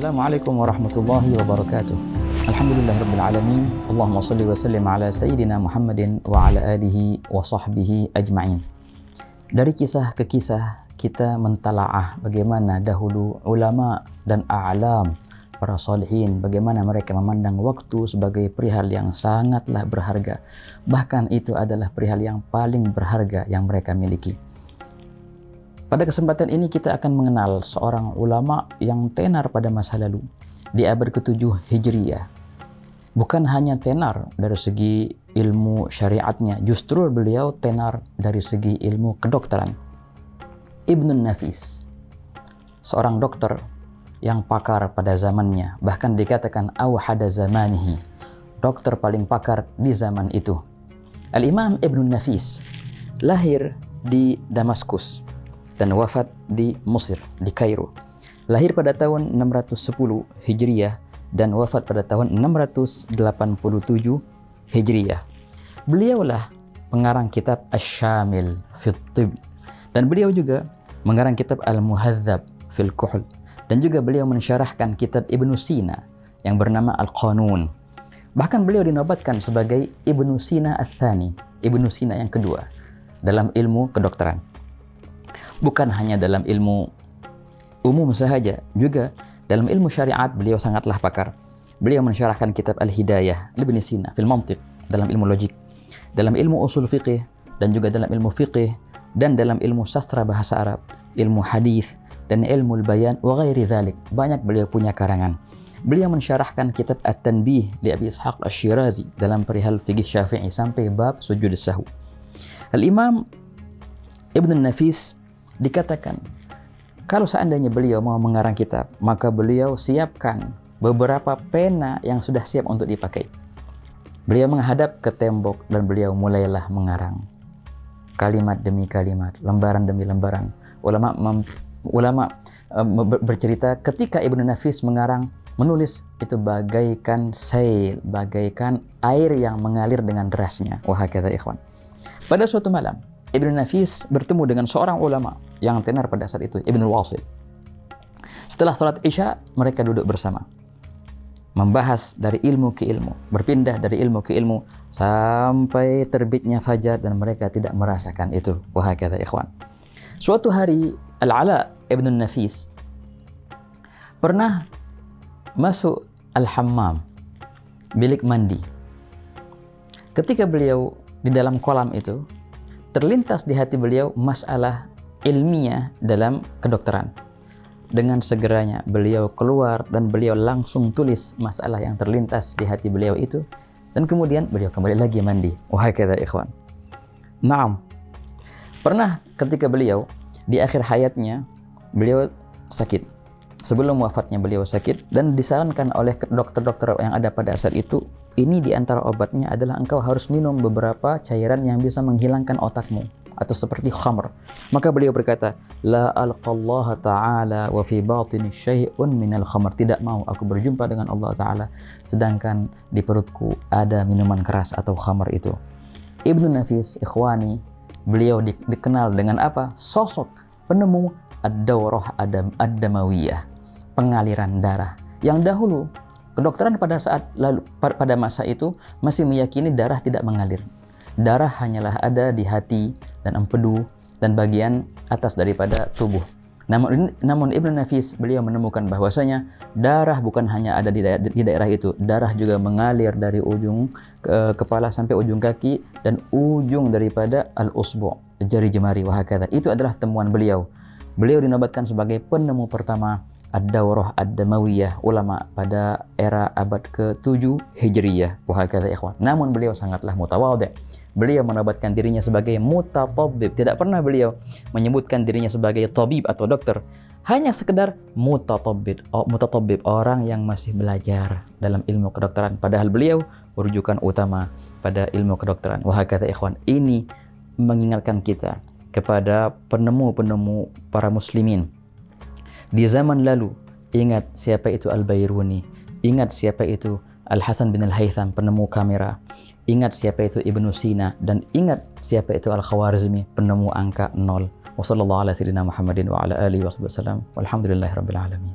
Assalamualaikum warahmatullahi wabarakatuh. Alhamdulillahirabbil alamin. Allahumma shalli wa sallim ala sayyidina Muhammadin wa ala alihi wa sahbihi ajma'in. Dari kisah ke kisah kita mentalaah bagaimana dahulu ulama dan a'lam, para salihin, bagaimana mereka memandang waktu sebagai perihal yang sangatlah berharga. Bahkan itu adalah perihal yang paling berharga yang mereka miliki. Pada kesempatan ini kita akan mengenal seorang ulama yang tenar pada masa lalu di abad ke-7 Hijriyah. Bukan hanya tenar dari segi ilmu syariatnya, justru beliau tenar dari segi ilmu kedokteran. Ibnun Nafis, seorang dokter yang pakar pada zamannya, bahkan dikatakan awhada zamanihi, dokter paling pakar di zaman itu. Al-Imam Ibnun Nafis lahir di Damaskus dan wafat di Mesir, di Kairo. Lahir pada tahun 610 Hijriyah dan wafat pada tahun 687 Hijriyah. Beliaulah pengarang kitab Asy-Syamil fil Tibb, dan beliau juga mengarang kitab Al-Muhadzab fil Kuhl, dan juga beliau mensyarahkan kitab Ibnu Sina yang bernama Al-Qanun. Bahkan beliau dinobatkan sebagai Ibnu Sina Ats-Tsani, Ibnu Sina yang kedua dalam ilmu kedokteran. Bukan hanya dalam ilmu umum sahaja, juga dalam ilmu syariat beliau sangatlah pakar. Beliau mensyarahkan kitab Al-Hidayah Ibnu Sina fil Mantiq dalam ilmu logik, dalam ilmu usul fiqih, dan juga dalam ilmu fiqih, dan dalam ilmu sastra bahasa Arab, ilmu hadis, dan ilmu al-bayan wa ghairi dzalik. Banyak beliau punya karangan. Beliau mensyarahkan kitab At-Tanbih li Abi Ishaq Asy-Syirazi dalam perihal fikih Syafi'i sampai bab sujud sahwi. Al-Imam Ibnun Nafis dikatakan kalau seandainya beliau mau mengarang kitab, maka beliau siapkan beberapa pena yang sudah siap untuk dipakai. Beliau menghadap ke tembok dan beliau mulailah mengarang kalimat demi kalimat, lembaran demi lembaran. Ulama bercerita ketika Ibnu Nafis mengarang, menulis itu bagaikan sail, bagaikan air yang mengalir dengan derasnya. Wahakadha ikhwan. Pada suatu malam Ibnu Nafis bertemu dengan seorang ulama yang tenar pada saat itu, Ibnul Wasil. Setelah salat Isya, mereka duduk bersama, membahas dari ilmu ke ilmu, berpindah dari ilmu ke ilmu, sampai terbitnya fajar dan mereka tidak merasakan itu. Wahakadha ikhwan. Suatu hari, Al-Ala Ibnun Nafis pernah masuk Al-Hammam, bilik mandi. Ketika beliau di dalam kolam itu, terlintas di hati beliau masalah ilmiah dalam kedokteran. Dengan segeranya beliau keluar dan beliau langsung tulis masalah yang terlintas di hati beliau itu, dan kemudian beliau kembali lagi mandi. Wahakadha ikhwan. Naam. Pernah ketika beliau di akhir hayatnya beliau sakit. Sebelum wafatnya beliau sakit dan disarankan oleh dokter-dokter yang ada pada saat itu, ini di antara obatnya adalah engkau harus minum beberapa cairan yang bisa menghilangkan otakmu, atau seperti khamr. Maka beliau berkata, la alqallaha ta'ala wa fi batini syai'un minal khamr. Tidak mau aku berjumpa dengan Allah Ta'ala sedangkan di perutku ada minuman keras atau khamr itu. Ibnu Nafis, ikhwani, beliau dikenal dengan apa? Sosok penemu ad-daurah ad-damawiyah, pengaliran darah. Yang dahulu kedokteran pada masa itu masih meyakini darah tidak mengalir. Darah hanyalah ada di hati dan empedu dan bagian atas daripada tubuh. Namun Ibnu Nafis beliau menemukan bahwasanya darah bukan hanya ada di daerah itu, darah juga mengalir dari ujung kepala sampai ujung kaki dan ujung daripada al-usbu', jari jemari. Wahakadha. Itu adalah temuan beliau. Beliau dinobatkan sebagai penemu pertama ad-daurah ad-damawiyah, ulama pada era abad ke-7 Hijriyah. Wahakadha ikhwan. Namun beliau sangatlah mutawadhi'. Beliau menobatkan dirinya sebagai mutatabbib. Tidak pernah beliau menyebutkan dirinya sebagai tabib atau dokter. Hanya sekedar mutatabbib, orang yang masih belajar dalam ilmu kedokteran. Padahal beliau merujukan utama pada ilmu kedokteran. Wahakadha ikhwan. Ini mengingatkan kita kepada penemu-penemu para muslimin di zaman lalu. Ingat siapa itu Al-Bairuni, ingat siapa itu Al-Hasan bin Al-Haytham, penemu kamera, ingat siapa itu Ibnu Sina, dan ingat siapa itu Al-Khawarizmi, penemu angka 0. Wassallallahu ala sayyidina Muhammadin wa ala alihi wa sallam. Walhamdulillahirabbil alamin.